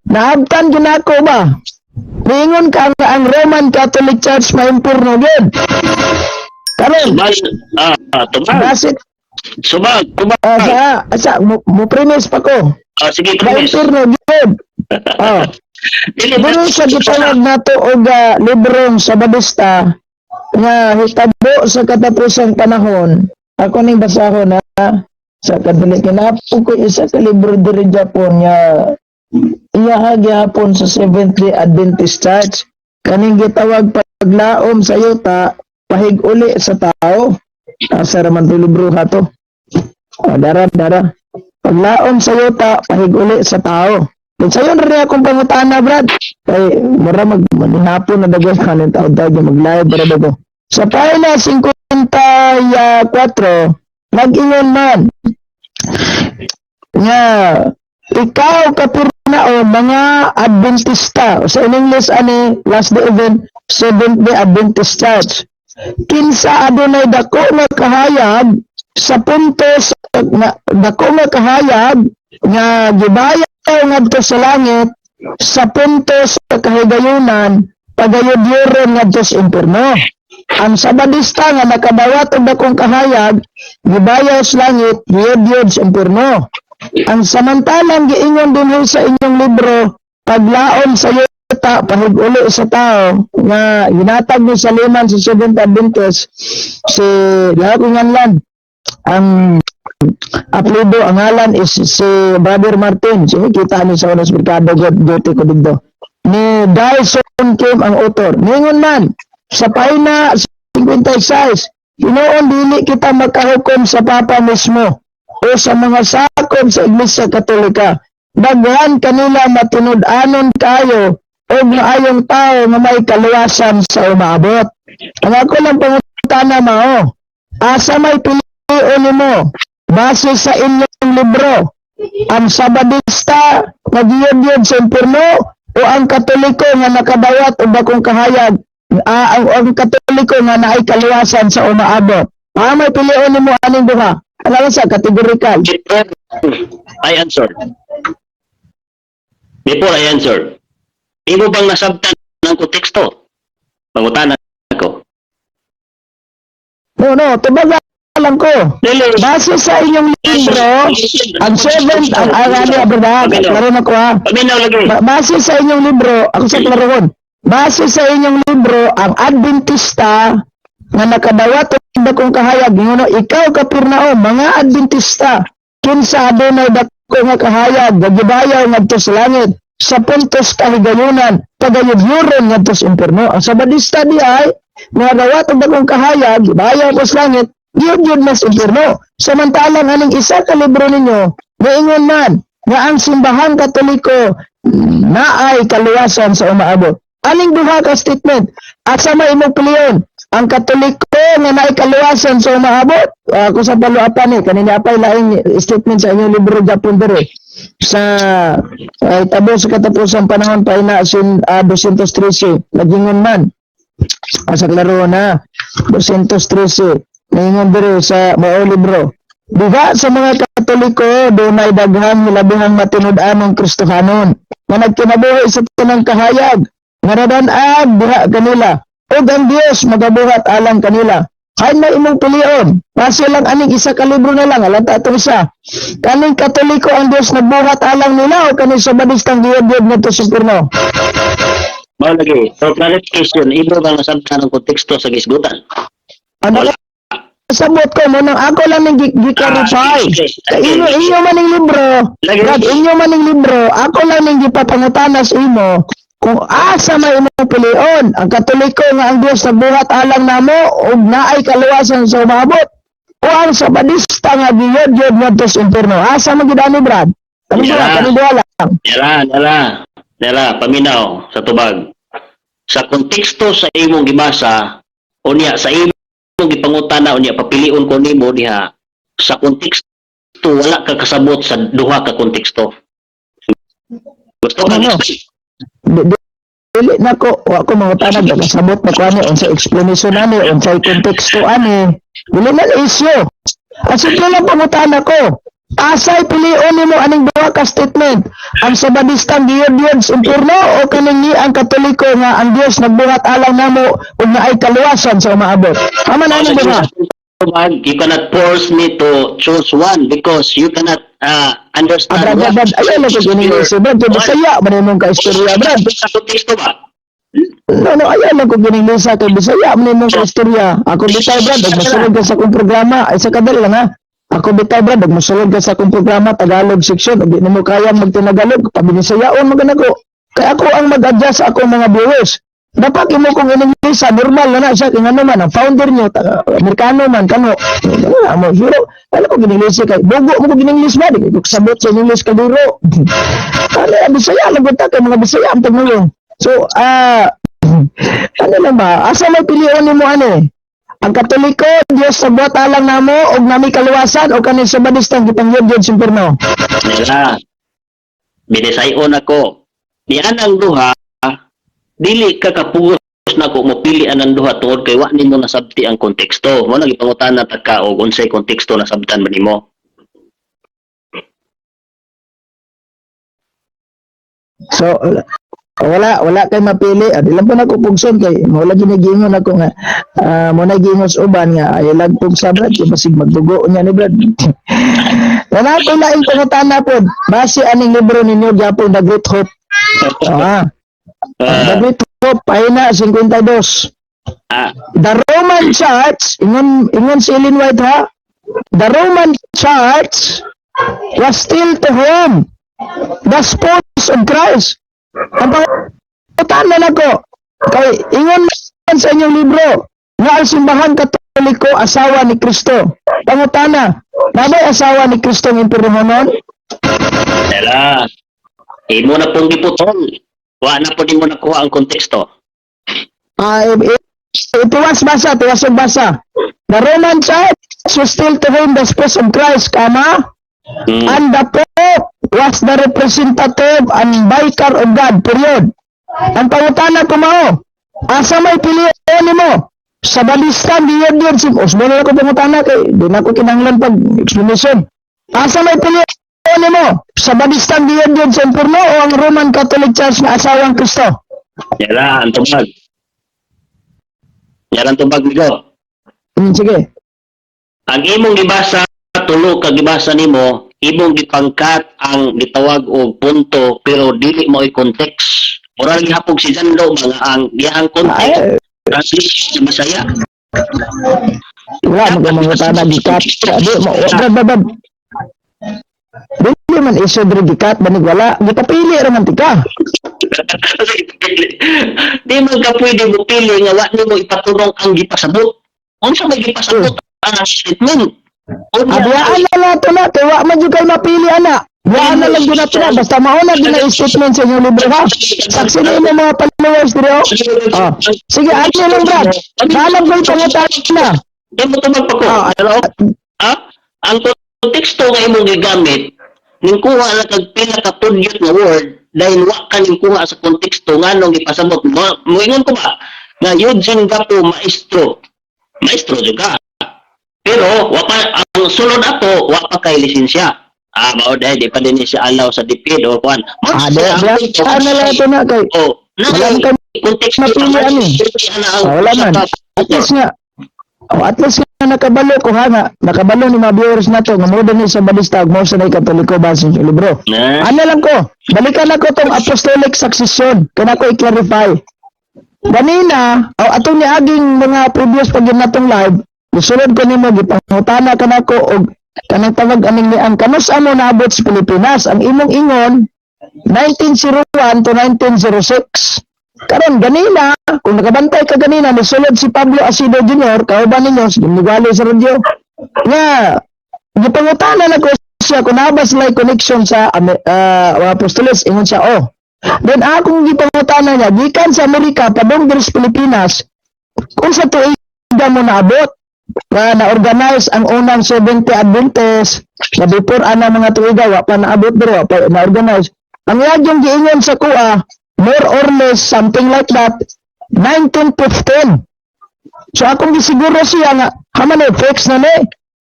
Naabtan ginako ba? Mingon ka nga ang Roman Catholic Church maimpurno gyud. Karon, Tumag. basit Tumag. asa mo premise pa ko. Sige, premise. Maimpurno gyud. Dili sa gitawag nato og librong Sabadista nga hitabo sa katapusang panahon. Ako ning basahon sa Katolik kinapo ko isa ka libro diri Japon nga iya gyapon sa Seventh-day Adventist Church. Kaning gitawag paglaom sa yuta pahig-uli sa tao. Asa raman to libro hato. Dara. Paglaom sa yuta pahig-uli sa tao. Kung sayon rin akong pangutana, Brad. Kay mura maghapon na dagos kanin tao-tao mag-live para dago. Sa pahina 54, mag-ingon man nga ikaw kapurnao mga Adventista. So in English last day event Seventh-day Adventist Church. Kinsa adunay dako nga kahayag sa puntos dako nga kahayag nga gibayad ngadto sa langit sa puntos sa kahigayunan pagayod-yoron ngadto sa impierno. Ang Sabadista nga nakadawat og dakong kahayag gibayaw sa langit giyod sa impierno. Ang samantalang giingon dinhi sa inyong libro paglaom sa yuta pahig-uli sa tao nga ginatag ni sa liman sa Seventh Adventist si Lahat-Nganlan ang apelido ang ngalan is si Brother Martin. Sige, kita ni sa unang merkado gote ko dito. Ni Dyson Kim ang author. Ningon man, sa pahina 56, hinoon dili kita makahukom sa Papa mismo o sa mga sakop sa Iglesia Katolika. Daghan kanila matinud-anon kayo o maayong tao nga may kaluwasan sa umaabot. Ang ako lang pangutana mao, asa may piliin mo? Base sa inyong libro, ang Sabadista nagiyod sa impierno o ang Katoliko nga nakadawat o bakong kahayag ang Katoliko nga naay kaluwasan sa umaabot. May piliin mo aning duha. Alam sa kategorikal. I answered. Before I answered, imo bang nasabtan ng konteksto? Pangutanan ko. No, tubaga alam ko. Base sa inyong libro, ang 7th, ang arali abroad, klaro na ko Base sa inyong libro, ako sa klarohon. Base sa inyong libro, ang Adventista nga nakadawat og dakong kahayag, ngono ikaw kapurnao, mga Adventista, kinsa adunay dako nga kahayag, gagibayaw ngadto sa langit, sa puntos kahigayunan, pagayod-yoron ngadto sa impierno. Ang Sabadista di ay nakadawat og dakong kahayag, gibayaw sa langit, yun mas impierno. Samantalang aning isa ka libro ninyo, naingon man, nga ang simbahang Katoliko naay kaluwasan sa umaabot. Aning duha ka statement, asa may imong piliyon? Ang Katoliko nga naay kaluwasan sa umaabot? Ako sa paluapan kanina apay laing statement sa inyong libro Japon dere. Sa tabo sa katapusang panahon pa ina 213, nagingon man. Asa klaro na, 213. Ngayon diri sa mao libro. Diba sa mga Katoliko dunay daghang labihang matinud-anong Kristohanon nga nagkinabuhi sa tanang kahayag nga nadan-ad diha kanila ug ang Dios magabuhat alang kanila. Hay may imong pilion. Base lang aning isa ka libro na lang alanta atong isa. Kaning Katoliko ang Dios nagbuhat alang nila o kaning Sabadistang giyod-giyod ngadto sa impierno? Mao lagi, for clarification, imo bang nasabtan ng konteksto sa gisgutan? Ano sabot ko mo nang ako lang ning gi-clarify. Inyo maning libro, inyo maning libro, ako lang ning gipapangutana sa imo kung asa may imong pilion. Ang Katoliko nga ang Dios nagbuhat alang namo ug naay kaluwasan sa umabot. O ang Sabadista nga giyod-yod ngadto sa impierno. Asa man gid ani, Brad? Kanindua lang. Nara, paminaw sa tubag. Sa konteksto sa imong gibasa unya sa imong gipangutana unya papilion ko nimo diha sa konteksto wala ka kasabot sa duha ka konteksto. Gusto ka Dili na ko ako mangutana ga kasabot na ko ani unsa explanation ani unsa konteksto ani. Dili na issue. Ang simple lang pangutana ko. Asay pilion nimo aning duha ka statement. Ang sabadistang giyod sa impurno o kaning ang katoliko nga ang Dios nagbuhat alang namo ug naay kaluwasan sa umaabot. Tama na Also, ning duha. you cannot force me to choose one because you cannot understand Brad, ayaw na ko gininglisi, Brad. Kaya Bisaya, manimong ka istorya, Brad. Sa konteksto ba? No, ayaw na ko gininglisa kay Bisaya, manimong ka istorya. Ako bitay, Brad, ug masulod ka sa akong programa. Ay, sa kadali lang, ha? Ako bitay, Brad, ug masulod ka sa akong programa, Tagalog section. Ug di na mo kaya magtinagalog, pabinisayaon, maganago. Kaya ako ang mag-adjust sa akong mga viewers. Dapat mo kung ininglisa, normal na siya, kung ano man, ang founder nyo, Amerikano man, kano, mo, hero, alam ko gininglisa kay, bugo mo ko gininglis ba, di ko sabot sa English ka duro. Ano, Bisaya, lagot kay mga Bisaya, ang tagnulong. So, ano lang ba, asa may piliyon mo ano ang Katoliko, Diyos sa buhat alang namo, og nami kaluwasan, o kanin sa badistang gipangyod yun simpirno. Nila, binisayon ako. Diyan ang duha, dili ka kapugos na ko mopili ang duha tungod kay wa nimo nasabti ang konteksto. Mo nang ipangutana ta ka og unsay konteksto nasabtan man nimo. So, wala kay mapili. Di lang po nakupugson kay wala ginigingon ako nga mo na gingos uban nga ay lagpog sa Brad kay basig magdugo niya ni Brad. Wala ko laing pangutana pod base aning libro ninyo gyapon The Great Hope. The Great Hope pahina 52. The Roman Church ingon si Ellen White ha. The Roman Church was still to whom the spouse of Christ. Ang pangutana na ko, kay ingon man sa inyong libro, nga ang simbahan katoliko asawa ni Kristo. Pangutana, nabay asawa ni Kristo ng imperyonon? Nila, imo na pong giputol. Wa na po din mo nakuha ang konteksto. Tuwas basa. The Roman Church was still to whom the spouse of Christ, and the Pope was the representative and vicar of God, period. Ang pangutana ko mao, asa may pilihan mo? Sa balistan, diyan, usbo na ako pangutana kay, di na ako kinanglan pag explanation. Asa may pilihan mo? Sa balistan, diyan, sa impurno o ang Roman Catholic Church na asawang Kristo? Yala, ang tubag. Yala ang tubag nito. Sige. Ang imong gibasa, tulo ka gibasa nimo, imong gipangkat ang gitawag og punto pero dili mo i-context. Mura gihapog si Jando mga ang gihang context. Translation sa Bisaya. Wala magmangutana gikat. Babab. Dili man isod rin gikat banig wala. Gipapili ra man tika. Di man ka pwede mo pili nga wa nimo ipaturong ang gipasabot. Unsa may gipasabot ang statement? Abiyaan na lang ito na, kaya wa man yung kayo mapili, ana. Waan na lang yun na ito na, basta mauna din ang statement sa inyong libro, ha? Saksi na yung mga followers, bro. Sige, ano lang, Brad? Maalam ko yung pangutan na. Di mo tumag pa ko. Ang konteksto nga imong gigamit, ningkuha na kag pila ka tudyot nga word, dahil wa ka ningkuha sa konteksto nga nung ipasabot. Muingon ko ba, nga Eugene Gapo, maestro juga. Pero ang sulod ato wa pa kay lisensya. Mao dahil di pa din siya alaw sa DepEd o kuan. Ano lang ito na kay. Wala man kami kontekst mapilian eh. Wala man. At least nga nakabalo ko ha nga. Nakabalo ni mga viewers na to. Nga mo din sa balista. Mo sa na Katoliko basin sa libro. Ano lang ko. Balikan ako tong apostolic succession. Kaya ko i-clarify. Ganina, atong ni aging mga previous pag yun natong live, gusulod ko nimo gipangutana ka nako og kanang tawag aning ni ang kanus amo naabot sa Pilipinas ang imong ingon 1901 to 1906 karon ganina kung nakabantay ka ganina nisulod si Pablo Asido Jr. kauban ninyo sa Gimigalo sa radyo nga gipangutana nako siya kung nabas lay connection sa Apostoles ingon siya then akong gipangutana niya gikan sa Amerika padung diri sa Pilipinas kung sa tuig mo naabot na-organize ang unang 70 Adventist na before ana mga tuiga wa pa naabot dito pa na-organize ang yagyong giingon sa kuha more or less something like that 1915 so akong gisiguro siya nga haman fix na ni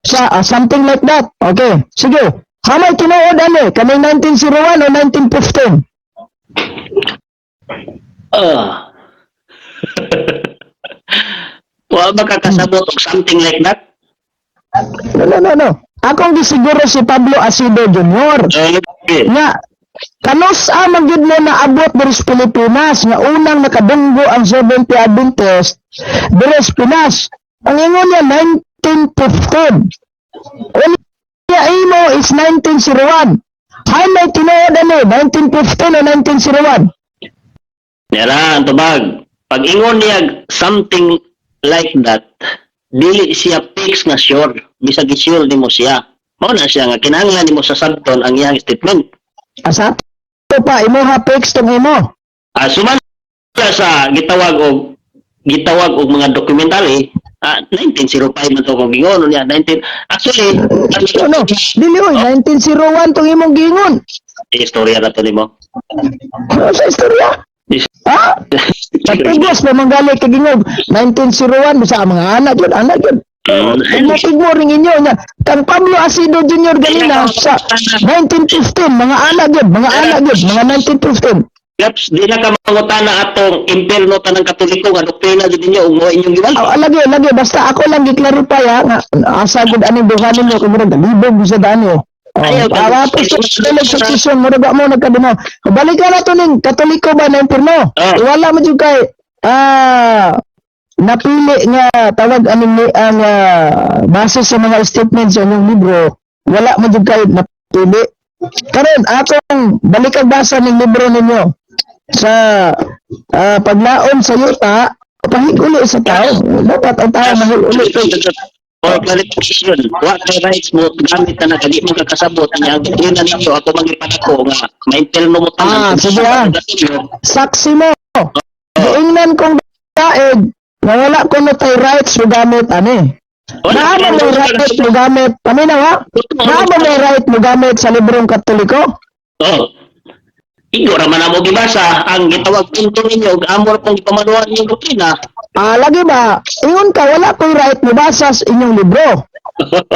sa something like that okay sige Hamay tinuod ani, kaming 1901 o 1915? Ah. Wa ba kakasabot og something like that? No. Akong gisiguro si Pablo Asido Jr. Okay. Nga, kanos magyud mo na abot diri sa Pilipinas nga unang nakadunggo ang 70 Adventist diri sa Pinas. Ang ingon niya 1915. Unya imo is 1901. Hay may tinuod ani 1915 o 1901. Yara, ang tubag. Pag ingon niya something like that, dili siya fix nga sure. Bisag sure nimo siya. Mao na siya nga kinahanglan nimo sa sabton ang iyang statement. Asa to pa imo ha fix tong imo. Sumala sa gitawag og mga dokumentary, 1905 man to kung gingon niya 19 actually Ano? Dili oy 1901 tong imong giingon. istorya na to nimo. Ano sa istorya? Ha? Natigos pa manggali kagingog 1901 bisa ang mga anak yun. Natigmo ring inyo niya. Kang Pablo Asido Jr. ganina sa 1915 mga anak yun, mga 1915. Gaps, di na ka mangutana atong impierno tanang katoliko nga doktrina gid ninyo ug mo inyong giwala. Lagi basta ako lang gi-clarify ha nga asa gud ani duhanin mo kumurag libog sa dani. Ayaw, Para to sa succession mo ba mo nagkadino. Balik ka na to ning katoliko ba na impierno? Wala mo jud kay napili nga tawag ani ang base sa mga statements sa inyong libro. Wala mo jud kay napili. Karon atong balikag basa ning libro ninyo sa paglaom sa yuta pahiguli sa tao. Dapat ang tao mahiguli. For clarification, what the rights mo gamit na kadi mo kakasabot niya ang doktrina ninyo ako magipadako nga mainterno mo tanan. Sige saksi mo. Giingnan kong daig na wala ko na tayo rights mo gamit ani. Naaba mo right mo gamit. Paminaw ha? Naaba mo right mo gamit sa librong katoliko? Igo raman na mo gibasa ang gitawag punto ninyo amor pong ipamanuhan ninyong doktrina. Lagi ba? Ingon ka, wala ko'y right mo basa sa inyong libro.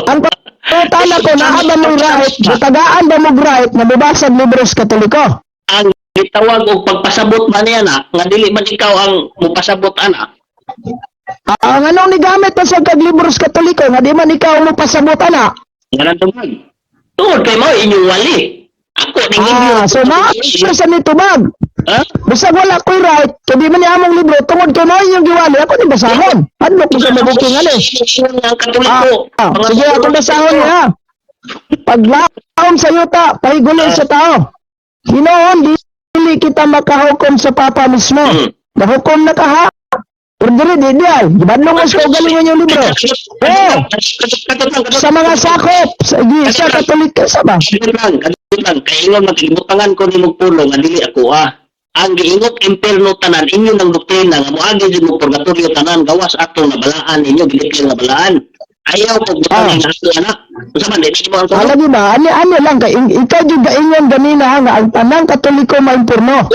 Ang pagkutala ko, naaba mo right, tagaan ba mo right na mabasa ang libro sa katoliko? Ang gitawag og pagpasabot man niya na, nga dili man ikaw ang mupasabot ana. Ang anong nigamit pa sa kaglibro sa katoliko, nga di man ikaw mo pasabot ana? Ganang tungod. Tungod kay mo inyong wali. Ako ning so naabot sa nitubag. Ha? Basta wala ko'y right, kaya di man niya among libro, tungod kay mo inyong giwali, ako ni basahon. Ano ko sa mabukingan eh? Ang katoliko. Sige, akong basahon niya. Paglaom sa yuta, pahigulin sa tao. Hinoon, dili kita makahukom sa papa mismo. Nahukom na ka ha? Pero di ay. Gibadlo mo sa ugalingon yung libro. Sa mga sakop, sa iglesia, katoliko, sa ba? Katulang, kaingon magkibutangan ko ni Mugpulo, nga dili ako ang giingot impierno tanan inyo ng doktrina nga moagi jud mo purgatorio tanan gawas atong nabalaan inyo gilikil nga balaan. Ayaw ko butang nga ato anak. Unsa man di mo ang lagi ba? Ano lang kay ikaw jud gaingon ganina nga ang tanang katoliko maimpierno.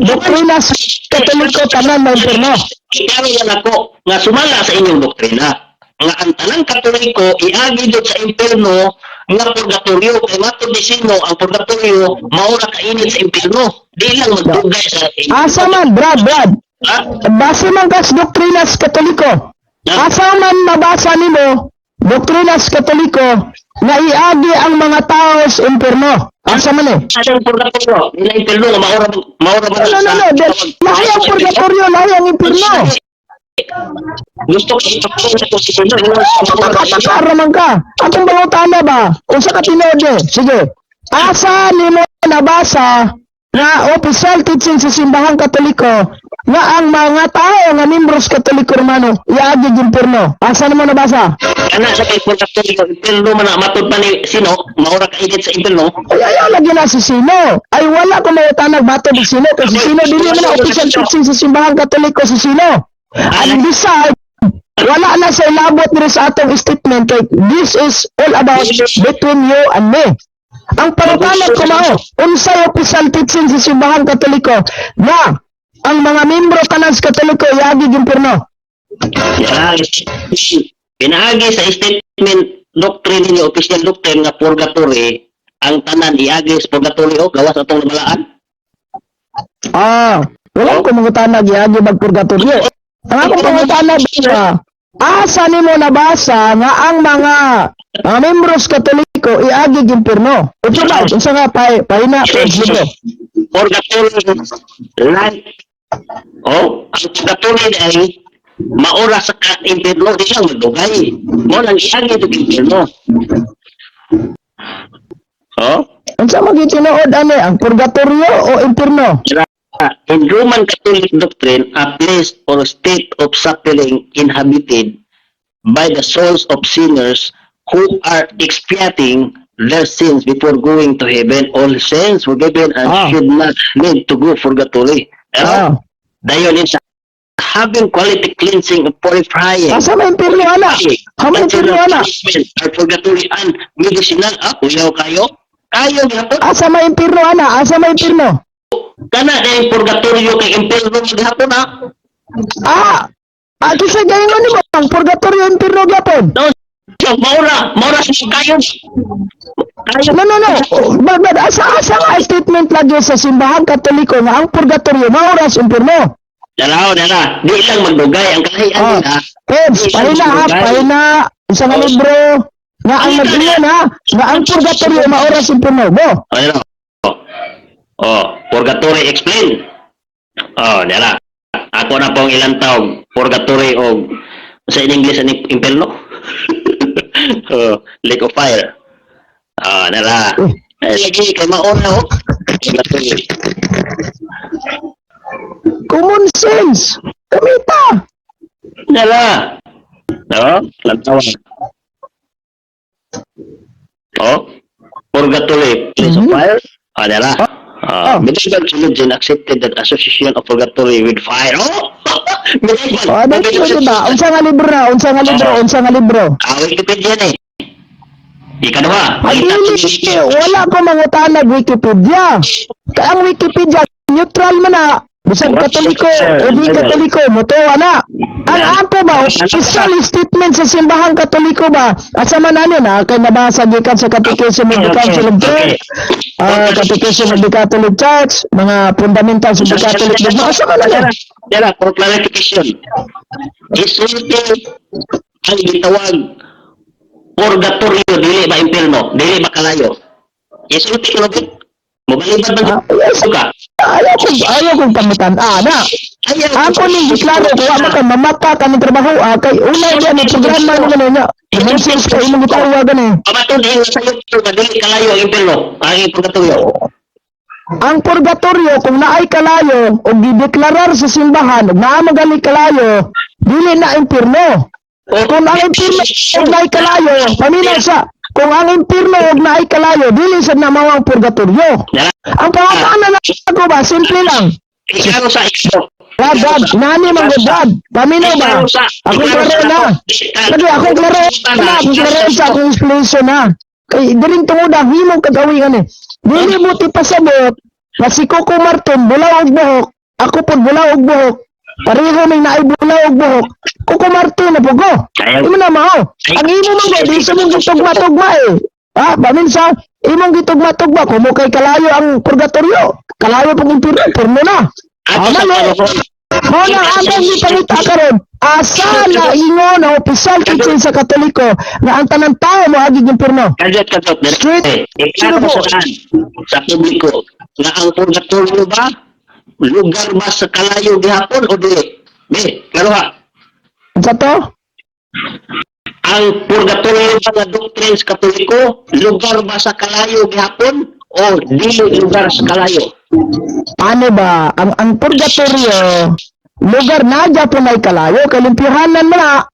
Doktrina sa katoliko tanan maimpierno. Ikaw yan ako nga sumala sa inyong doktrina. Nga ang tanang katoliko iagi jud sa impierno nga purgatorio kay matod ni sino ang purgatorio maura kainit sa impierno. Di lang magdugay sa asa man Brad base man kas doktrina sa katoliko. Asa man mabasa nimo doktrina sa katoliko na iagi ang mga tao sa impierno. Asa man eh? Ang purgatorio nila impierno nga maura ba No. Lahi ang purgatorio, lahi ang impierno. Gusto ko sa impierno. Nakapakaraman ka. Atong bangutana ba? Unsa ka tinod sige. Asa nimo nabasa nga official teaching sa simbahang katoliko nga ang mga tao nga membros katoliko romano iagi yung impierno. Asa nimo nabasa? Ana sa kay purgatorio impierno man matod pa ni sino maura kainit sa impierno. Ayaw lagi na si Sino. Ay wala ko may tanag bato ni Sino kasi Sino dili man ang official teaching sa simbahang katoliko si Sino. Ang decide wala na sa ilabot nila sa atong statement kay this is all about between you and me. Ang pangutanan ko mao, unsay official teaching sa simbahang katoliko na ang mga membro kanan sa katoliko iagi impierno. Pinaagi sa statement doctrine ni official doctrine nga purgatory ang tanan iagis purgatorio gawas atong namalaan. Wala ko mangutana giagi magpurgatorio. Ang akong pangutana ba, asa nimo nabasa nga ang mga membros katoliko iagi impierno? Ito ba, unsa nga pahina libro? Purgatorio like ang purgatorio ay maura sa impierno di lang magdugay. Mo lang iagi sa impierno. Unsa magitinuod ani ang purgatorio o impierno? In Roman Catholic doctrine, a place or state of suffering inhabited by the souls of sinners who are expiating their sins before going to heaven. All sins forgiven and should not need to go purgatory. Dayon sa having quality cleansing of purifying. Asa may impierno ana? May impierno ana? Or purgatory and medicinal. Uyaw kayo? Kayo gihapon? Asa may impierno ana? Asa may impierno? Kana dahil purgatorio kay impierno gihapon Kasi gayon ni mo ang purgatorio impierno gyapon. No, so, maura sa kayo. No. Bagad asa nga statement lagi sa simbahan katoliko nga ang purgatorio maura sa impierno. Dala. Di lang magdugay ang kalahian nila. Pahina. Isa nga libro nga ang nagdiyan nga ang purgatorio maura sa impierno. Purgatory explain. Dala. Ako na pong ilang taog purgatory o sa English ang impierno. Lake of fire. Dala. Lagi kay mauna purgatory. Common sense. Kamita. Dala. Lantawan. Purgatory, place of fire. Dala. Medieval religion accepted that association of purgatory with fire. Dito ba? Unsa nga libro? Wikipedia na Ikadua. Wala ko mangutanag Wikipedia. Kaya ang Wikipedia neutral man na. Bisag katoliko o di katoliko, motowa na. Ang ako ba, official statement sa simbahang katoliko ba? Asa man ano na, kay nabasa gikan sa Catechism of the Council of Church, Catechism of the Catholic Church, mga fundamentals of the Catholic Church, asa man ano? Dala, for clarification. Isulti ang gitawag purgatorio, dili ba impierno, dili ba kalayo. Isulti ko lang. Mabalibad ba ka? Ayaw kong pangutan. Ako ni giklaro ko ka mamata ka ng trabaho. Kay una yan programa mo ganun niya. Dimensions ka imong gitawa ganun. Pamatun yung sa YouTube dili kalayo ang impierno, ang purgatorio. Ang purgatorio kung naay kalayo o gideklarar sa simbahan ug naa magali kalayo, dili na impierno. Kung ang impierno ug naay kalayo, paminaw sa kung ang impierno ug naay kalayo, dili sad na mao ang purgatorio. Ang pangutana na ako ba simple lang. Iklaro sa ikaw. Dad, nani man dad. Paminaw ba? Ako klaro na. Kasi ako klaro sa akong explanation na. Kay diring tungod ang himong kagawian Dili mo ti pasabot. Kasi Coco Martin bulaw og buhok. Ako pud bulaw og buhok. Pareho may naay bulaw og buhok. Coco Martin na pugo. Imo na mao. Ang imo man ba di sa mong gitugma-tugma bamin sa imong gitugma-tugma kumo kay kalayo ang purgatorio. Kalayo pag impierno na. Muna ang gipangita karon. Asa na ingon ang opisyal teaching sa Katoliko na ang tanang tao mo agi impierno. Kadot. Iklaro sa publiko na ang purgatorio ba lugar ba sa kalayo gihapon o dili? Klaro ha. Sa to? Ang purgatorio ba nga doctrines Katoliko lugar ba sa kalayo gihapon o dili lugar sa kalayo? Ano ba? Ang purgatorio lugar na Japon ay kalayo, kalimpyohanan na.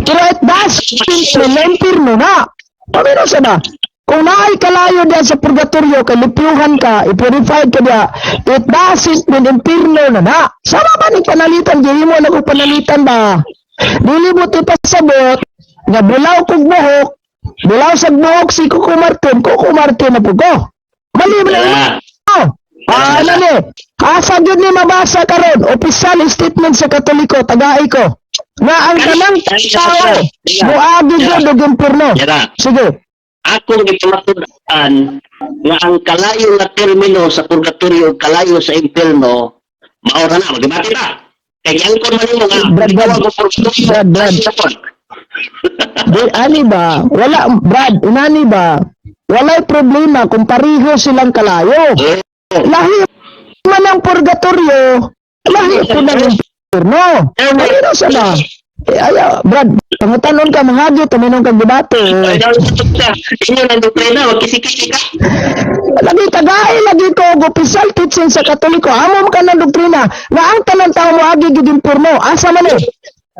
Pero it doesn't mean impierno na. Pamino sa ba? Kung naay kalayo diyan sa purgatorio, kalimpyohan ka, i-purified ka diya, it doesn't mean impierno na. Sama ba ni panalitan? Dili mo na kung panalitan ba? Dili mo ti pasabot, nga bulaw kong buhok, bulaw sa buhok si Coco Martin na pugo. Mali mo na asa yun ni mabasa karon opisyal statement sa Katoliko, tagaay ko nga ang kanang tao muagi yun og impierno. Sige, akong gipamatudan nga ang kalayo nga termino sa purgatorio ug kalayo sa impierno mao ra na magibati na. Kay ang kon man mo nga Brad, gitawag mo purgatorio. Brad. Di, ani ba? Wala, Brad, unani ba? Walay problema kung pareho silang kalayo. Lahi man ang purgatorio, lahi po ng impierno. Pareho sila. Ayaw, Brad, pangutanon ka, mahagyo, taminong kang debate. Ay daw sa inyo nang doktrina wag kisik-kisik ka. Lagi tagay, lagi ko, opisal teaching sa Katoliko. Amo ka ng doktrina, na ang tanang tao mo agi giging impierno. Asa man eh?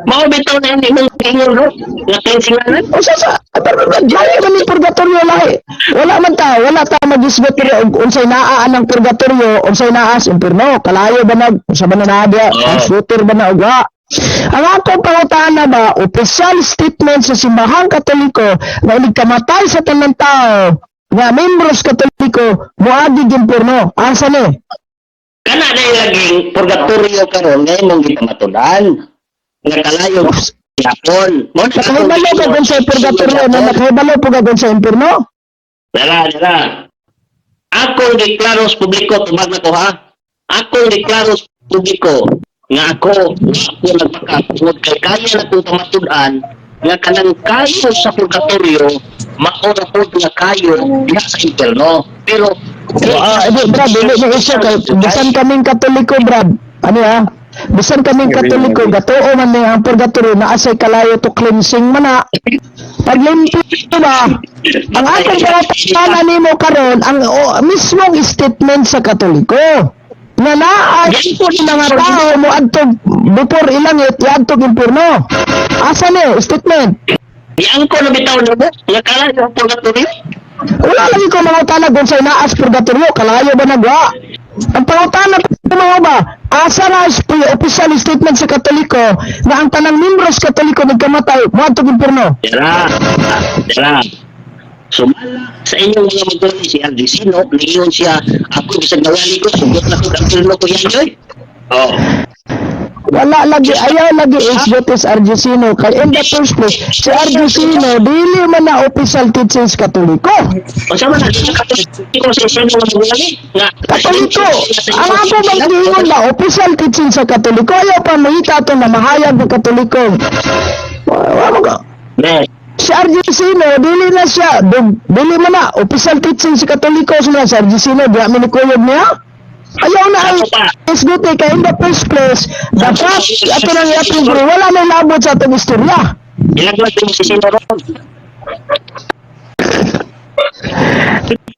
Mao bitaw na imong ingon no. Nga tensingan. O sa lahi man ni purgatorio lahi. Wala man ta, wala ta mag-isgot og unsay naa ang purgatorio, unsay naa sa impierno. Kalayo ba nag sa bananadya, ang shooter ba na uga. Ang akong pangutana ba, opisyal statement sa Simbahang Katoliko na kamatay sa tanang tao nga membros Katoliko moagi impierno. Asa ni? Kana na laging purgatorio karon ngay mong gipamatudan. Nga kalayo yapon. Mo Nakahibalo ka kung sa purgatorio na nakahibalo po ka kung sa impierno? Dala. Akong deklaros publiko tubag na ko ha. Akong deklaros publiko nga ako nagpakapungod kay kaya na kong pamatudan nga kanang kayo sa purgatorio maura po nga kayo diha sa impierno. Pero Brad, dili na isyo kay bisan kaming Katoliko, Brad. Ano ha? Bisan kaming Katoliko, gatoo man ni ang purgatorio na asay kalayo to cleansing man na. Paglimpyo ba? Ang akong pangutana nimo karon ang mismong statement sa Katoliko. Na naay po ni mga tao mo adtog before ilangit adtog impierno. Asa ni statement? yang ko na bitaw na mo nga kalayo sa purgatorio. Wala lagi ko mangutana kung sa inaas purgatorio, kalayo ba nagwa? Ang pangutana mo ba, asa na official statement sa Katoliko na ang tanang membros Katoliko nagkamatay, muadtog impierno? Dira. Sumala sa inyong mga magdali si Aldisino, niyon siya, ako bisag nawali ko, sugot na ko ang pilno ko yan yoy. Oh. Wala lagi, ayaw lagi is Argesino. Kaya in the first place, si Argesino, dili man na official teachings Katoliko. O sa man, Katoliko sa inyong mga magdali nga. Katoliko, ang ako magdiingon ba, official teaching sa Katoliko, ayaw pa mahita ito na mahayag ng Katoliko. Wala mo ka. Si Argesino, dili na siya, dili man na, official teaching sa Katoliko, si Argesino, di amin ni Kuyog niya. Ayaw na ang isguti kaya in the first place, dapat ato nang iapin bro, wala may labot sa atong istorya. Ilang lang yung sisino ron.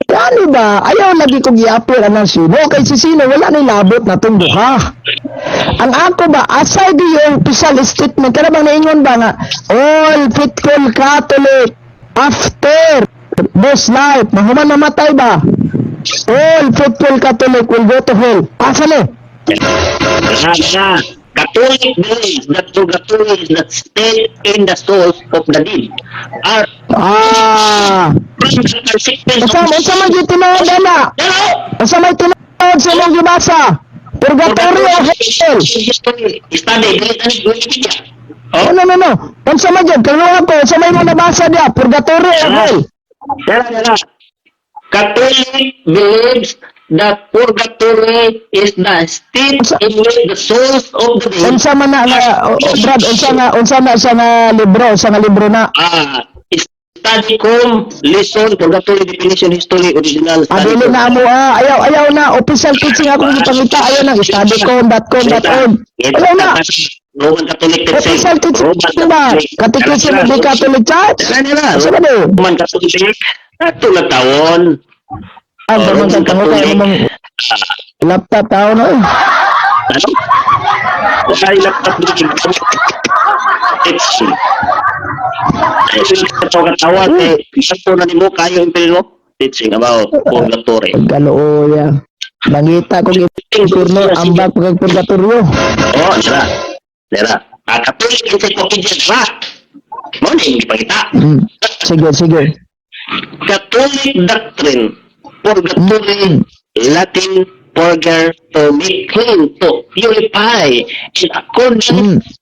Ano ba? Ayaw lagi kong iapin ang sino, kay si sino wala na labot na itong duha. Ang ako ba, aside yung official statement, kaya bang naingon ba nga, all faithful Catholic after this life, mahuman namatay ba? All faithful Catholic will go to hell. Asa ni? Catholic believes that purgatory is that state in the souls of the dead are Unsa man gyud tinuod na? Unsa may tinuod sa imong gibasa? Purgatorio o hell? Study, Wikipedia. No. Unsa man gyud kanuha ko, unsa may mo nabasa dia? Purgatorio o hell? Dala. Catholic believes that purgatory is the state in which the souls of the dead Unsa man na Brad, unsa na sa libro na? study com lesson purgatory definition history original study Adili na mo ayaw na official teaching ako gipangita ayaw na studycom.com.org. Ayaw na. Roman Catholic Church. Official teaching ba? Catechism of the Catholic Church? Unsa ba do? Roman Catholic ato na taon. Ang pamangkang kayo mong laptop tao na eh. Ano? Wala yung laptop dito. Ay, ito katawag eh. Ito na ni mo kayo yung pilino. Teaching about purgatory. Galuoya. Nangita ko impierno ambak pag purgatorio. Oh, dira. Catholic Encyclopedia ba? Mo ni ipakita. Sige. Catholic doctrine, purgatory, Latin purger to make clean, to purify, in accordance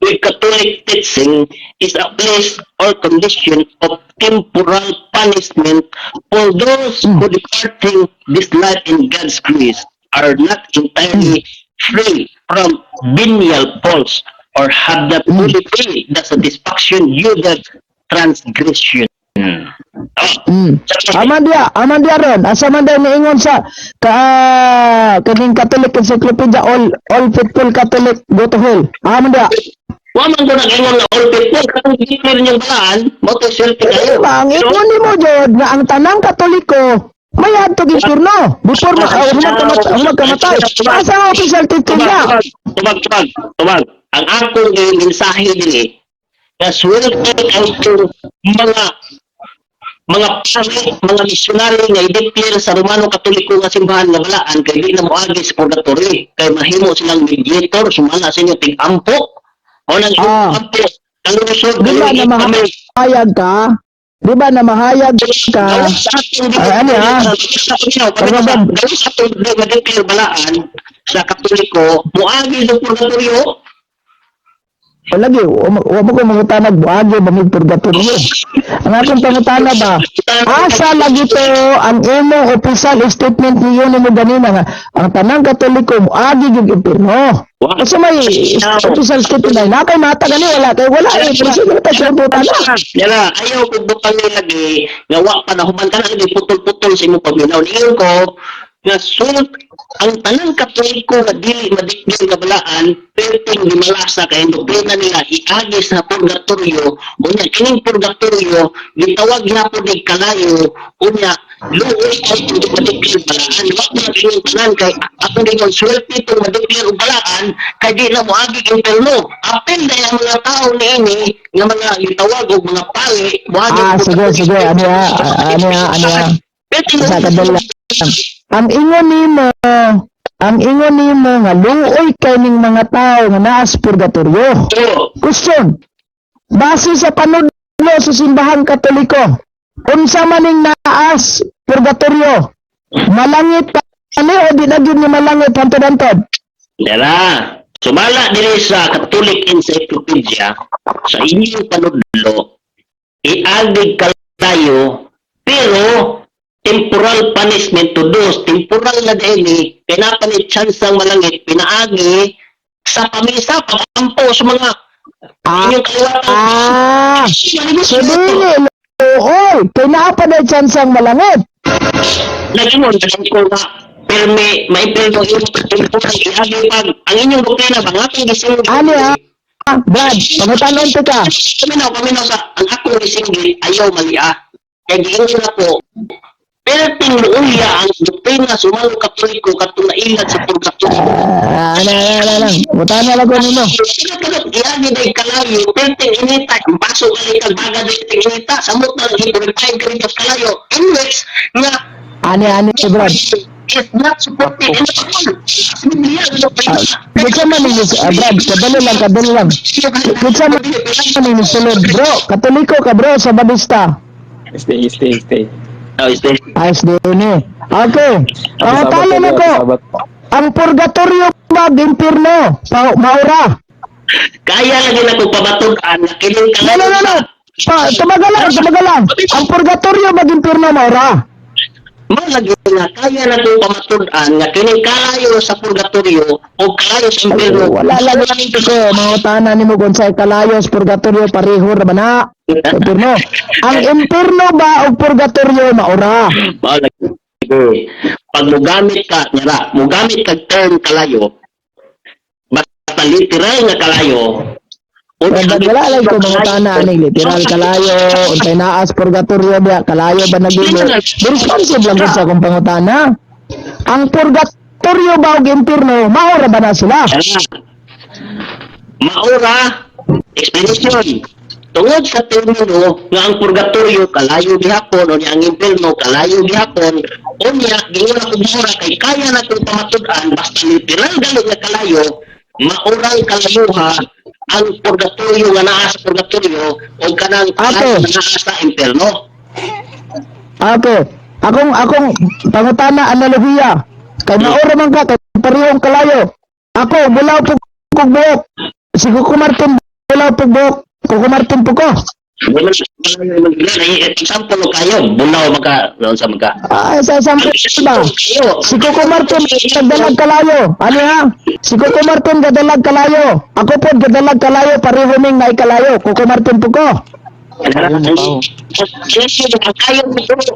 with Catholic teaching, is a place or condition of temporal punishment for those who departing this life in God's grace are not entirely free from venial faults or have not fully paid the satisfaction due the transgression. Aman dia ron. Asa man daw niingon sa kaning Catholic Encyclopedia, all faithful Catholic go to hell. Aman dia. Wa man ko nag-ingon na all people katong declare niyang balaan mo to selfie kayo. Ang ingon nimo jud nga ang tanang Katoliko may adto impierno before magkamatay. Asa ang official teaching niya? Tubag. Ang akong mensahe dili na swerte ang mga pari, mga misyonary nga i-declare sa Romano Katoliko nga simbahan nga balaan kay di na moagi sa purgatory kay mahimo silang mediator sumala sa inyo tig-ampo o nang ampo ang lusod Di ba na mahayag ka? Di ba na mahayag ka? Ano ha? Gawin sa atong ma-declare balaan sa Katoliko moagi sa purgatorio. Lagi, wa mo ko mangutanag buagi ba may purgatorio. Ang akong pangutana ba? Asa lagi to ang imong official statement niyo nimo ganina nga ang tanang Katoliko moagi gyud impierno. Kasi may official statement na kay mata gani wala presidente ta sa butana. Yala, ayaw ko butang lagi nga wa pa nahuman ka na lagi putol-putol sa imong paminaw. Niyon ko nga sulit ang tanang Katoliko nga dili madikdik nga balaan perting gimalasa kay doktrina nila iagi sa purgatorio unya kining purgatorio gitawag gyapon ni kalayo unya luoy ay madikdik balaan wa na kining tanan kay ato dingon sulit nito madikdik balaan kay di na moagi impierno apil na yung mga tao niini nga mga gitawag og mga pali moagi Sige ano ya sa kadala ang ingon nimo nga luoy kay ning mga tao nga naa sa purgatorio. Question. Base sa panudlo sa simbahan Katoliko, unsa man ning naas purgatorio? Malangit kani o di na gyud ni malangit hantod-hantod? Dala, sumala diri sa Catholic Encyclopedia sa inyong panudlo, iagdig kalayo pero temporal punishment to those temporal na dili pinapanit chance ang malangit pinaagi sa pamisa pagampo sa mga inyong kaliwatan. So dili luoy kay naa pa day chance ang malangit. Nagimon ko nga perme maipeldo yung temporal iagi pag ang inyong doktrina ba nga kung gising Ano ha? Brad, pangutanon to ka. paminaw sa ang akong gising ayaw malia kaya giingon na po pero tinuuya ang doktrina sumalo Katoliko katong nailad sa purgatorio. Lang. Butana lang ko nino. Iagi day kalayo, perting inita, ang baso gali kagbaga day inita, samot na lagi purifying karitos kalayo. In which, nga, Ani Brad. is not supported in the Bible. Kitsa man ni Brad, kadali lang. Kitsa man ni sulod bro, Katoliko ka bro sa Badista. Stay. Ayos din eh. Okay. Talo na ko. Ang purgatorio ba impierno? Maura. Kaya lagi na kong pabaturan, kining kalayo No. Tumagalan. Ang purgatorio ba impierno maura? malagi na kaya na kong pamaturan nga kining kalayo sa purgatorio o kalayo sa impierno. Wala lang ko. Mga tanan ni mo kung sa kalayo sa purgatorio pareho ra ba na? Impierno. Ang impierno ba o purgatorio maura? Malagi. Pag mugamit ka term kalayo, basta literal nga kalayo, Wala lang ko mga tanan ni literal kalayo, untay naas purgatorio ba kalayo ba nagino? Responsible lang ko sa akong pangutana. Ang purgatorio ba o impierno maura ba na sila? maura, explanation. Tungod sa termino nga ang purgatorio kalayo gihapon o ang impierno kalayo gihapon o niya gingon ako mura kay kaya na kong pamatudan basta literal gali nga kalayo maurang kalayuha ang purgatorio nga naa sa purgatorio o kanang kalayo nga naa sa impierno. Okay. Akong pangutana analohiya. Kay maura man ka, kay parehong kalayo. Ako, bulaw po kong buhok. Si Kuko Martin, bulaw po buhok. Kuko Martin po ko. Example mo kayo, bunaw maka, doon sa mga. Ay, sa sample ba? Si Kuko Martin, gadalag kalayo. Ano ha? Si Kuko Martin, gadalag kalayo. Ako po, gadalag kalayo. Pareho ming na kalayo. Kuko Martin po ko.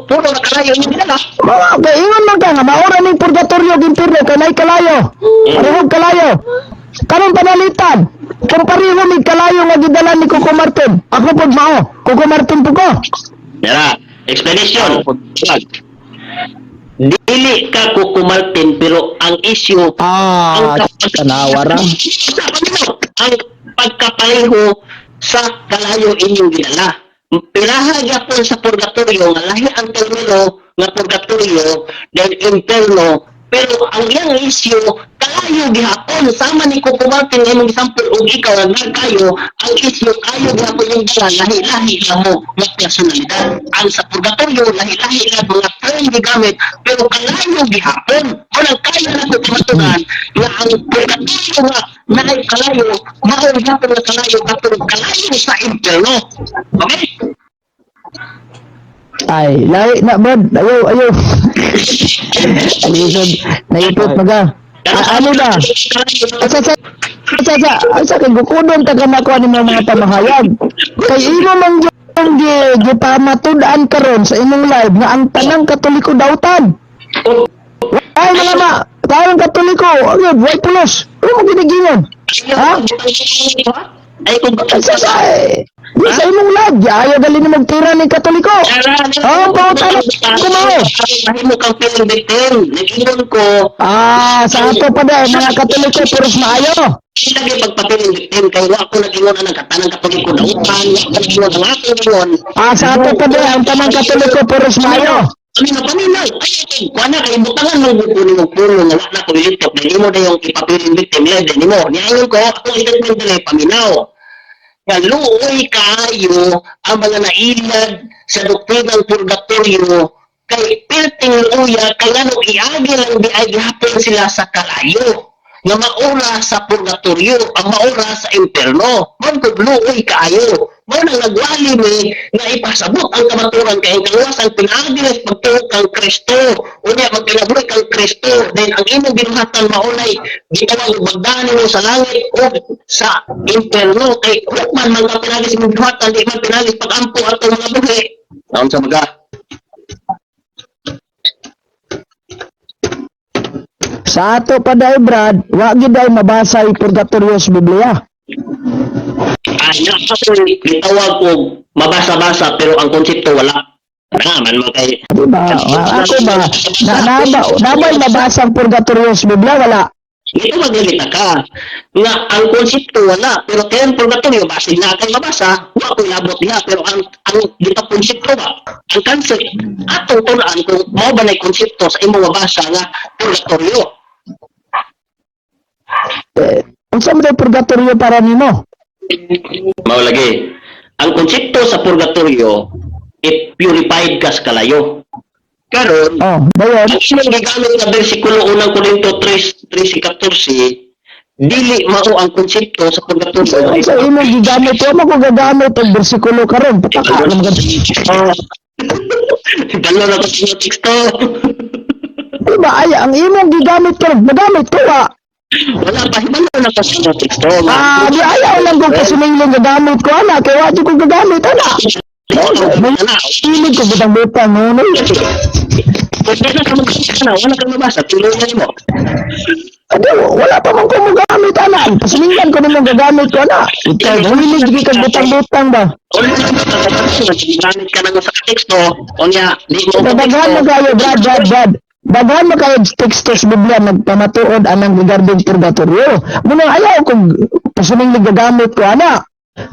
Puro na kalayo yung nila. Okay, ingon man ka nga. Maura ning purgatorio, gintirno, kay na kalayo. Pareho kalayo. Karong panalitan. Kung pareho may kalayo nga gidalan ni Kuko Martin. Ako po mao. Kuko Martin po ko. Yara, explanation. Dili ka Kuko Martin, pero ang issue, Tanawara. ang pagkapareho sa kalayo inyong ginala. Piraha yapon sa purgatorio, nga lahi ang termino nga purgatorio, then inferno, pero ang iyang issue, kalayo gihapon, sama ni Kuko Martin, imong example, o ikaw, kayo, ang issue, kayo gihapon yung dala, lahi-lahi na mo, mga personalidad. Ang sa purgatorio, lahi-lahi na mga term gigamit, pero kalayo gihapon, walang kaya na ko kumatunan, na ang purgatorio nga, na ay kalayo, maong gihapon na kalayo, kapag kalayo sa inferno. Okay? Ay, lahi na bad. Ayaw. Alisod, naipot maga. Ano ba? Asa kay gukudon taga nakuha ni mga tamahayag. Kay imo man yung gipamatud-an karon sa imong live nga ang tanang Katoliko dawtan. Ay mga ma, tanang Katoliko, agad way pulos. Ano mo ginigingon? Ha? Ay, kung Di sa imong live, ayaw gali ni magtira ni Katoliko. Oh, pautan ko mo. Dahil mo kang feeling victim. Nag-inon ko. Sa ato pa dahil mga Katoliko puros maayo. Lagi pagpapiling victim. Kaya ako nag-inon ang katanang Katoliko na upan. Nag-inon ang aking inon. Sa ato pa dahil ang tanang Katoliko puros maayo. Kami na paminaw. Ay, kuha na kayo. Butangan mo bukunin mo puno. Nga wala ko ilitop. Dahil mo na yung ipapiling victim. Dahil mo. Niayon ko. Ako ilitop na paminaw. Kaluoy kayo ang mga nailad sa doktrinang purgatorio kay perting luya kay ano iagi lang di ay gihapon sila sa kalayo nga maura sa purgatorio ang maura sa imperno man kung luoy kayo mo nang nagwali ni nga ipasabot ang kamaturan kay ang kaluwasan pinagi sa pagtuo kang Kristo unya magpinabuhi kang Kristo then ang imong ginuhatan maunay gitawag magdani mo sa langit o sa imperno kay hukman man ka pinagi sa imong ginuhatan di man pinagi pagampo ato mga buhi naon sa mga Sa ato pa dahil Brad, wag gid ay mabasa yung purgatorio sa Biblia. Gitawag ko mabasa-basa pero ang konsepto wala. Man mo kay Diba? Ako ba? Nabay mabasa ang purgatorio sa Biblia? Wala. ito magalita ka. Nga ang konsepto wala pero kaya ang purgatorio basta na kay mabasa, wa ko labot niya pero ang dito konsepto ba? Ang concept atong tunan kung mao ba nay konsepto sa imong mabasa nga purgatorio. Unsa man ang purgatorio para nimo? Mao lagi. Ang konsepto sa purgatorio it purified ka sa kalayo. Karon, Dayon. ang ilang gigamit na bersikulo unang Korinto 3:14, dili mao ang konsepto sa purgatorio. Sa imong gigamit, mo ko gagamit ang bersikulo karon. Pataka na maganda. Dalo na ko sa teksto. Diba? Ay, ang imong gigamit karon, magamit ko ba? Wala pa himala na ko sa teksto. Di ayaw lang kung kasuningling gagamit ko, ana. Kaya wadi ko gagamit, ana. Pilig ko butang-butang, ano? Pwede na ka magkakita na, wala kang mabasa, tuloy mo. Wala pa man ko magamit, ana. Kasuninglan ko naman gagamit ko, ana. Ikaw, humilig ka butang-butang ba? Wala ka gamit ka na sa teksto, o niya, di mo Daghan mo kayo, Brad. Daghan mo kayo teksto sa Biblia nagpamatuod anang regarding purgatorio. Muna ayaw kung pasuninglig gagamit ko, ana.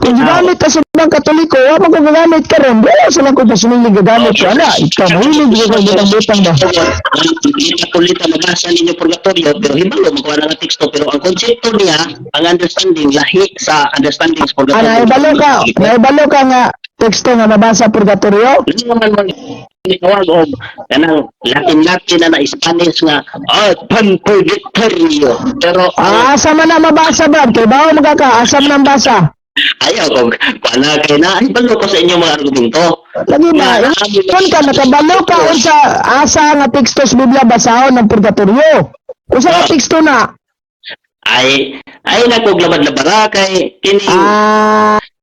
Kung gigamit ka sa mga Katoliko, wala mo kung gagamit ka rin. Wala sila kung pasuninglig gagamit ko, ana. Ikaw, mahilig ka butang-butang ba? Kulita nabasa ninyo purgatorio, pero hibalo magkuha na nga teksto, pero ang konsepto niya, ang understanding, lahi sa understanding sa purgatorio. Naibalo ka nga teksto nga mabasa purgatorio? tawag og kanang Latin na Spanish nga panterdictorio. Pero Asa man na mabasa ba? Kay bawo magaka, asa man ang basa? ayaw kung paano kayo na ay balo ko sa inyong mga argumento. Lagi ba? Kung ka nakabalo ka unsa asa nga teksto sa Biblia basahon ng purgatorio. Unsa nga teksto na? Ay nagkoglabad-labara kay kini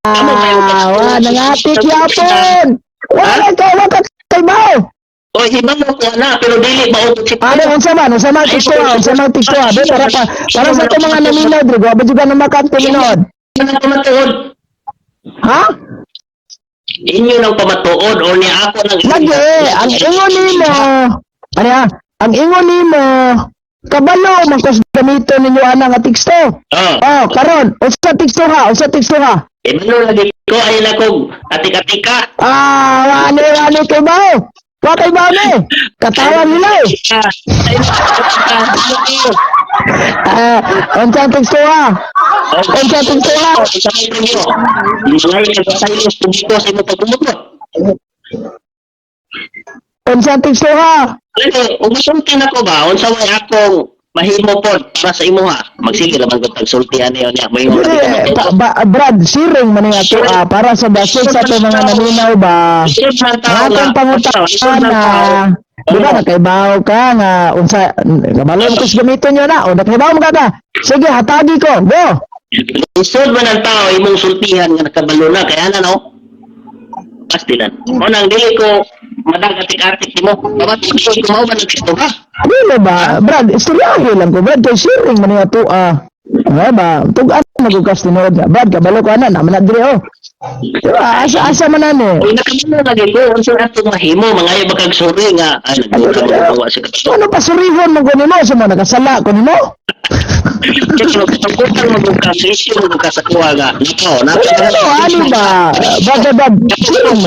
Nangatik yapon. Wala ka kay bawo. o hibalo ko na pero dili maubot si Unsa man teksto Be, para sa to mga naminaw diri, wa ba juga na makanto minod? nang pamatuod. Ha? Inyo nang pamatuod o niya ako nang Lagi, ang ingon nimo. Ano ya? Ang ingon nimo kabalo man kus gamito ninyo ana nga teksto. Karon, unsa teksto ha? Ibalo lagi ko ay lakog atik-atika. Wani kay bawo. Wa kay bawo ni. Katawan nila eh. Unsa teksto ha? Unsa teksto ha? Umusulti na ko ba? Unsa way akong mahimo pod para sa imuha? Magsige naman ko tagsultihan niyo niya. Brad, siring man nga to para sa basig sa to mga naminaw ba. Atong pangutana. Di ba nakaibaw ka nga unsa kabalo mo kus gamiton niyo na o nakaibaw mo ka. Sige, hatagi ko. Go. Isod man ang tao imong sultihan nga nakabalo na kaya na no. Pastilan. O nang dili ko madag-atik-atik nimo. Dapat ko mao ba nagsisto ka? Dili ba? Brad, istoryahe lang ko. Brad, kay sharing man nga to Ano ba? Tugan magugas tinuod nga. Brad, kabalo ko na naman na diri Diba? Asa man ani? Uy, nakabalo lagi ko. Unsa atong mahimo? Mangayo ba kag suri nga? Ay, nagulaw sa kato. Ano pa surihon mo kunin mo? Sumo nakasala kunin mo? Kaya katungkutan mo kung kasisyo mo ka sa kuha nga. Ano ba? Brad, sharing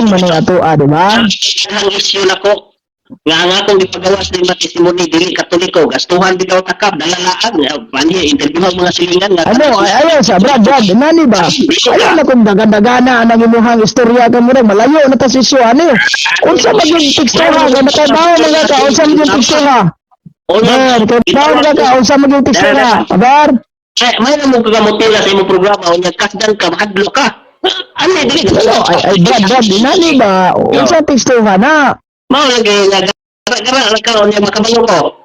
man nga to di ba? Ang isyu na ko. Nga akong gipagawas ng testimony dili katoliko gastuhan bitaw takab dalalaan pani interview ang mga silingan nga Ayaw sa Brad nani ba ayaw na kung dagan-dagana ang imuhang istorya ka mo rin malayo na ta sisyo ani unsa maging teksto ha nga nakabaw mga ka unsa maging teksto ha nakabaw mga ka unsa maging teksto ha abar may namong kagamotila sa imong programa unya kasdan ka mahadlo ka ani dili ay Brad nani ba unsa teksto ha na mao lagi gara-gara lang karon yung makabalo ko.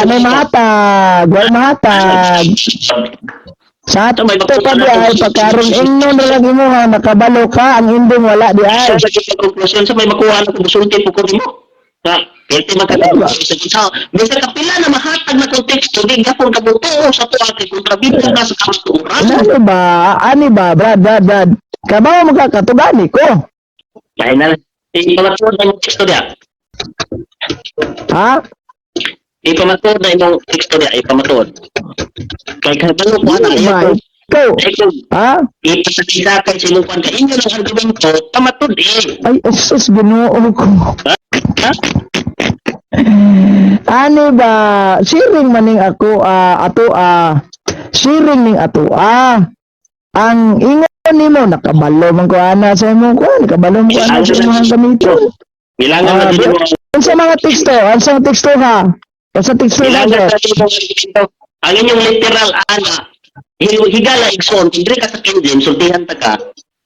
May mahatag. Sa ato pa di ay pagkaroon ingnon na lagi mo ha, nakabalo ka, ang indong wala di ay. Sa conclusion sa may makuha na kung sulti po ko mo. Pwede magkatapos sa bisa kapila na mahatag na konteksto, di gapon kabuto sa tuwa kay kontrabida na sa kamaturan. Ani ba, Brad. Kabaw magkakatugani ko. Dahil na, ipamatuod na yung teksto niya. Ha? Ipamatuod na yung teksto niya, ipamatuod. Kaya kabalo ko na Ikaw? Ha? Ipasakisakay sa ilupan ka, inyo ng argumento, tamatod Ay, sus, ginoo ko. Ha? Ano ba? Sharing maning ako, sharing ning ato, ang ingon nimo nakabalo man ko ana sa imong nakabalo mo ana sa imong gamiton. Bilangan na dito. Unsa mga teksto? Unsa teksto ha? Unsa teksto ha? Ang inyong literal ana, higala igsoon, dire ka sa Kindle, sultihan ta ka.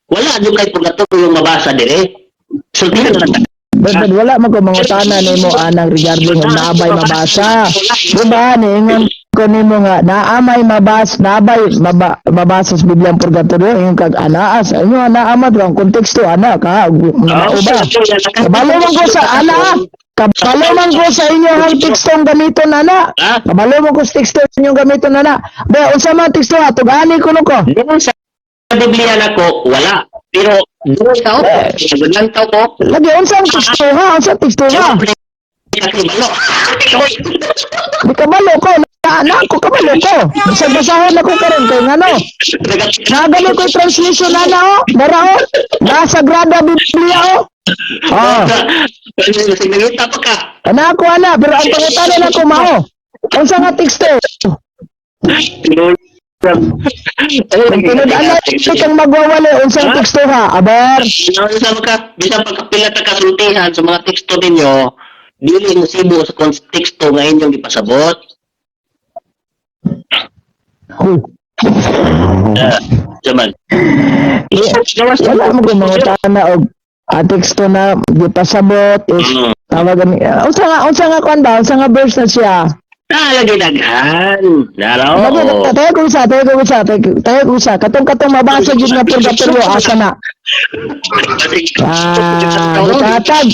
Wala jud kay purgatorio yung mabasa dire. Sultihan na ta. Brad, wala man ko mangutana nimo anang regarding naabay mabasa. Diba ningon ko nimo nga naamay mabasa sa Biblia ang purgatorio ingon kag anaa sa inyo anaa ang konteksto ana ka uba. Kabalo man ko sa ana. Kabalo man ko sa inyo ang tekstong gamiton ana. Kabalo man ko sa teksto inyong gamiton ana. Ba unsa man teksto atugani ko nuko. Sa Biblia nako wala. Pero doon ka sabunan ka ko. Lagi unsa ang teksto ha? Unsa teksto ha? Di kabalo ko. Ako kabalo ko. Basahon ako karon kay ngano. Nagano ko translation ana Dara Na Sagrada Biblia Sinagita pa ka. Ana pero ang pangutana nako mao. Unsa nga teksto? Kung tinag-anak kang magwawala, unsang teksto ha, aber. Bisa pagkapila ka kasultihan sa mga teksto ninyo, dili mo sibo sa konteksto nga inyong ipasabot. Huy, Jaman. wala mo kung mga tana o teksto na gipasabot is tawagan unsa nga kwan ba, unsa nga verse na siya. Lagi daghan. Lagi, tayo ko isa. Katong mabasa dyan nga purgatorio, asa na. Di katag.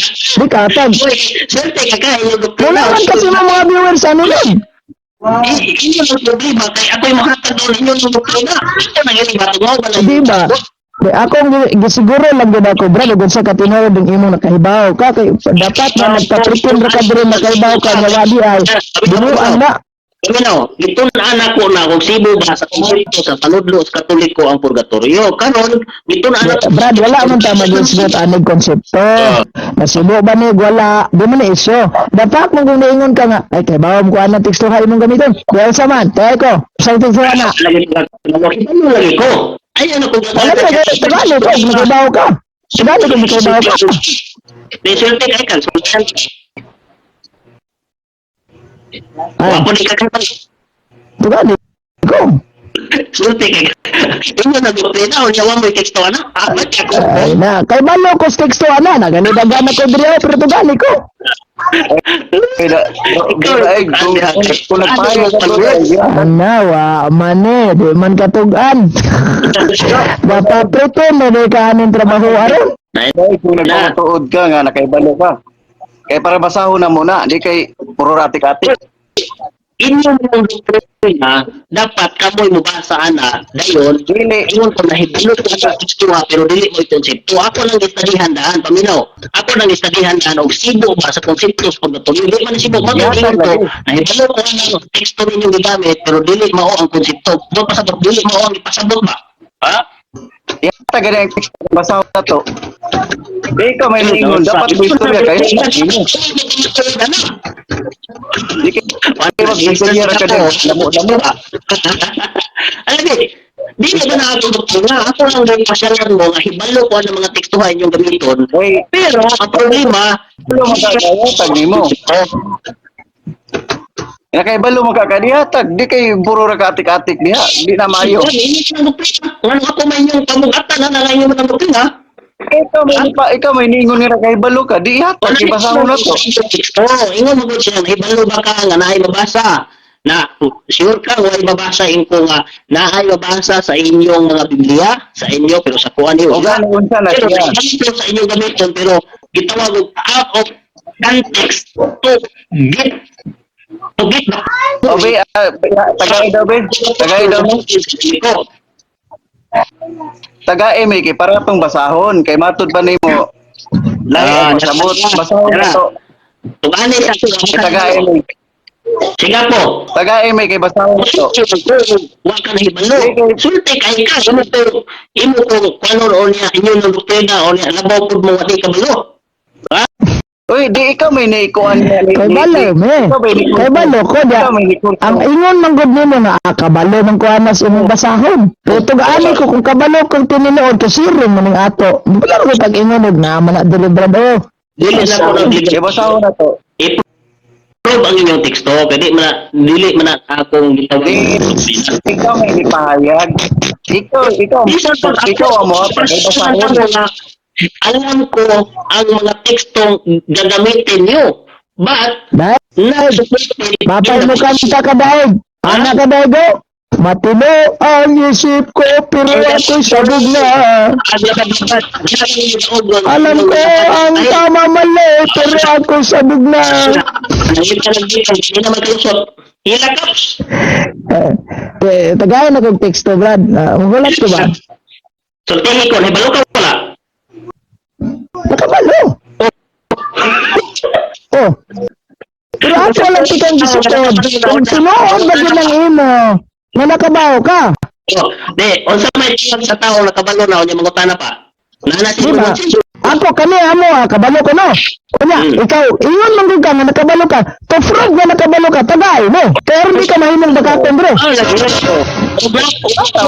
Swerte ka ka, inyong doktor. Wala man kasi mga viewers, ano nun? Inyong problema, kay ako'y mahatag doon inyong doktor na. Ito na yun, iba mo. Di ba? Ako gisiguro lang gud ako brad ug sa katinawod ng imong nakahibaw ka kay dapat na nagpaprepare ra ka diri nakahibaw ka nga wadi ay binuan na. Ito na anak ko na kung sibo ba sa konsepto sa panudlo sa katoliko ang purgatorio. Karon ito na anak Brad wala man ta mag-isgot anig konsepto. Nasubo ba ni wala di man isyo. Dapat mo kung niingon ka nga ay kay bawam ko anang teksto ha imong gamiton. Kuya sa man, tayo ko. Sa teksto na. lagi ko. Ay ano kung Wala ka tagali ko nakahibaw ka. Tagali ko nakahibaw ka. Resulte kay kan sultan. Wapo di ka kapag Tagali ko. sulti kay inyo na doktrina o nyawa mo teksto ana. Ba't ako? Ay na, kay balo ko sa teksto ana, naganidagan ako diri pero tagali ko. Anawa, mane, di man katugan. Dapat prito na di ka aning trabaho aron. Kung nagpapatuod ka nga, nakaibalo ka. Kaya para basahon na muna, di kay puro ratik-atik. Inyo mong doktrina, dapat kamoy mo basa ana, dayon, ingon ko na hibalo ko sa teksto pero dili mo konsepto. Ako lang gistadihan daan, paminaw. Ako lang gistadihan daan og sibo ba sa konsepto sa pagtuloy. Di man sibo magaling ko. Nahibalo ko ang teksto ninyo gigamit pero dili mao ang konsepto. Do pasabot dili mao ang ipasabot ba? Ha? Yata ganyan yung text na basahon na to. Di ka may ningon, dapat may istorya kayo. Di kayo mag-istorya ra ka din. Lamo-lamo. Alam di na ba nakatulog na? Ako lang gawin pasyalan mo nga hibalo ko ang mga tekstuhan yung gamiton. Hey, Pero ang problema, ano magkakaya, tagni mo. Nakaibalo magkakadihatag, di kay puro ra ka atik-atik diha. Di na mayo. Nga ako may yung pamugatan na nga yung mga doktrina. Ikaw may ningon nga nakaibalo ka, di ihatag, ibasahon na to. Ingon mo siya, hibalo ba ka nga naay mabasa? Na sure ka wala mabasa ko nga naay mabasa sa inyong mga Biblia, sa inyo pero sa kuan niyo. O gani unsa na Pero siya. sa inyong gamiton pero gitawag og out of context to get na. Obe, tagay daw be. Tagay daw mo. Tagay may kay para tong basahon kay matud ba nimo. Lahi sabot basahon na to. Tugani sa Tagay may. Sige po. Tagay may kay basahon na to. Wa ka na hibalo. Sulti kay ka imo kung kuno o niya inyo ng doktrina o niya labaw pud mo ati kabalo. Ha? Uy, di ikaw may naikuan na. Kay balo me. Kay balo ko dia. Ang ingon man gud nimo na kabalo man ko anas imong basahon. Pero tugaani ko kung kabalo kung tininuod ko siring man ning ato. Wala ko pag ingon og na man dili brado. Dili na ko Kay basahon na to. i-prove ang inyong teksto kay dili man akong gitawag. Ikaw may ipahayag. Ikaw amo kay basahon. Alam ko ang mga tekstong gagamitin nyo. But, Dahil mapay mo kanta ka daig. Anak ka daig go. Matino ang isip ko pero ako'y sabog na. Alam ko ang tama mali pero ako'y sabog na. Hindi naman kayo shot. Hilakaps. Tagayan na kong teksto Brad. Magulat ko ba? So, tingin ko, nabalo ka wala. Nakabalo. Oh. Pero ako lang tikang gisukod. Kung tinuod ba din ang imo, na nakabaw ka. Di, unsa may tiyag sa tao nakabalo na o niya mangutana pa. Nana si Diba? ako kani amo kabalo ko no. Unya, ikaw ingon man gud ka nga nakabalo ka. To fraud nga nakabalo ka tagay no. Pero hindi ka mahimong bakaton bro.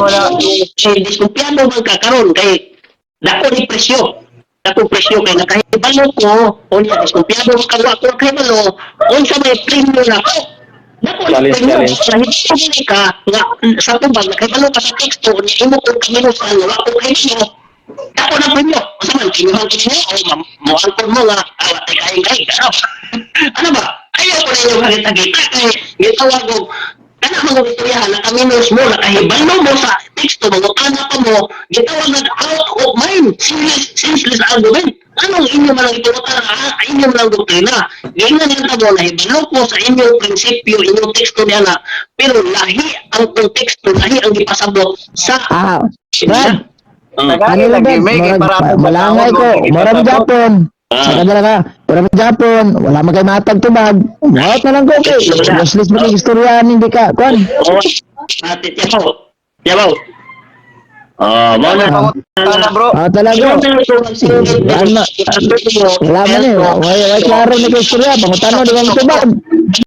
Wala. Diskumpiyado man ka karon kay dako ni presyo. Dako presyo kay nakahibalo ko. Unya diskumpiyado ka ko kahibalo. Unsa may premium na ko. Dako ni Challenge, premium. Kahit ka nga sa tubag nakahibalo ka sa texto unya imo ko kamino sa wa ko kahibalo. Dako na premium. Unsa man kinuhan ko niya o moangkon mo nga awat kay kay ano. Ano ba? Ayaw ko na yung kita kay gitawag ko kana mga istoryahan na kami mo nakahibalo mo sa teksto mo ana pa mo gitawag na out of mind senseless argument anong inyo man ang iturutan inyo man ang doktrina ganyan yung tabo na hibalo ko sa inyong prinsipyo inyong teksto niya na pero lahi ang konteksto lahi ang ipasabot sa Brad, Tagay ano lagi ba? may kay para Malangay ko, marami Japon. Sa kadala ka, marami Japon, wala man kay matag tubag. Nawat na lang ko kay. Useless mo kay istoryahan hindi ka. Kuan. ate yabaw mo na Tala bro. Talaga. Wala man eh. Wala klaro na kay istorya. Pangutano di man tubag.